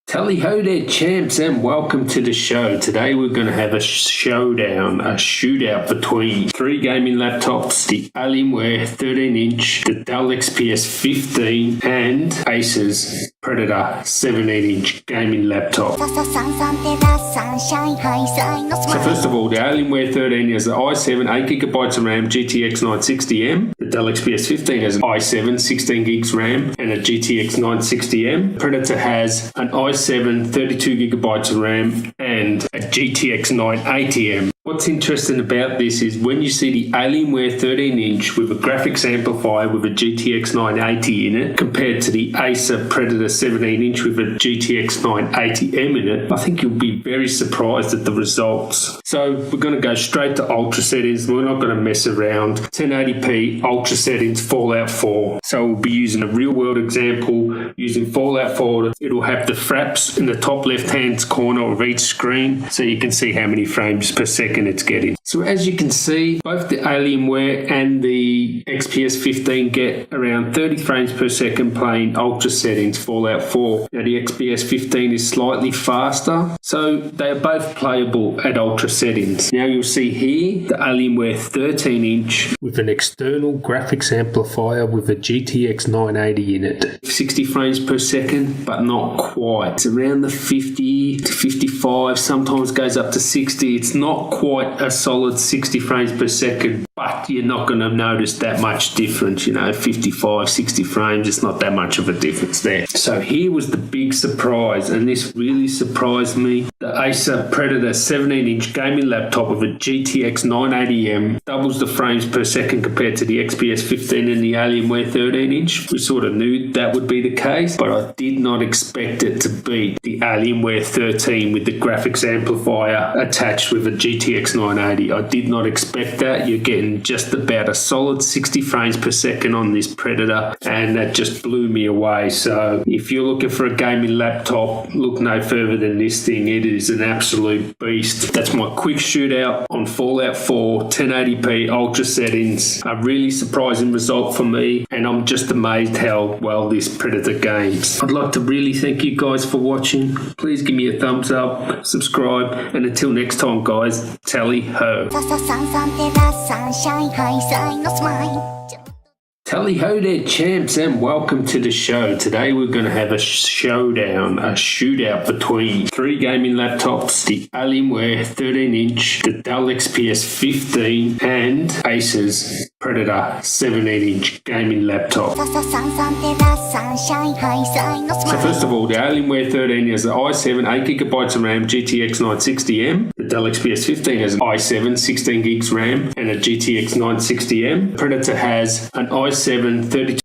Tally ho there, champs, and welcome to the show. Today we're going to have a showdown, a shootout between three gaming laptops, the Alienware 13-inch, the Dell XPS 15, and Acer's Predator 17-inch gaming laptop. So first of all, the Alienware 13 has an i7 8GB of RAM GTX 960M. The Dell XPS 15 has an i7 16GB RAM and a GTX 960M. Predator has an i7 32GB of RAM and a GTX 980M. What's interesting about this is when you see the Alienware 13-inch with a graphics amplifier with a GTX 980 in it compared to the Acer Predator 17-inch with a GTX 980M in it, I think you'll be very surprised at the results. So we're going to go straight to ultra settings. We're not going to mess around. 1080p ultra settings, Fallout 4. So we'll be using a real-world example using Fallout 4. It'll have the fraps in the top left-hand corner of each screen so you can see how many frames per second it's getting. So as you can see, both the Alienware and the XPS 15 get around 30 frames per second playing ultra settings Fallout 4. Now the XPS 15 is slightly faster, so they are both playable at ultra settings. Now you'll see here the Alienware 13-inch with an external graphics amplifier with a GTX 980 in it. 60 frames per second, but not quite. It's around the 50 to 55, sometimes goes up to 60. It's not quite a solid 60 frames per second, but you're not going to notice that much difference. 55, 60 frames, it's not that much of a difference there. So here was the big surprise, and this really surprised me. The Acer Predator 17-inch gaming laptop with a GTX 980M doubles the frames per second compared to the XPS 15 and the Alienware 13-inch. We sort of knew that would be the case, but I did not expect it to beat the Alienware 13 with the graphics amplifier attached with a GTX 980. I did not expect that. You're getting just about a solid 60 frames per second on this Predator, and that just blew me away. So if you're looking for a gaming laptop, look no further than this thing. It is an absolute beast. That's my quick shootout on Fallout 4 1080p ultra settings. A really surprising result for me, and I'm just amazed how well this Predator games. I'd like to really thank you guys for watching. Please give me a thumbs up, subscribe, and until next time guys, tally ho. Tally ho there, champs, and welcome to the show. Today we're going to have a showdown, a shootout between three gaming laptops, the Alienware 13-inch, the Dell XPS 15, and Acer's Predator 17-inch gaming laptop. So first of all, the Alienware 13 has an i7 8GB of RAM GTX 960M. The Dell XPS 15 has an i7 16GB RAM and a GTX 960M. Predator has an i7 32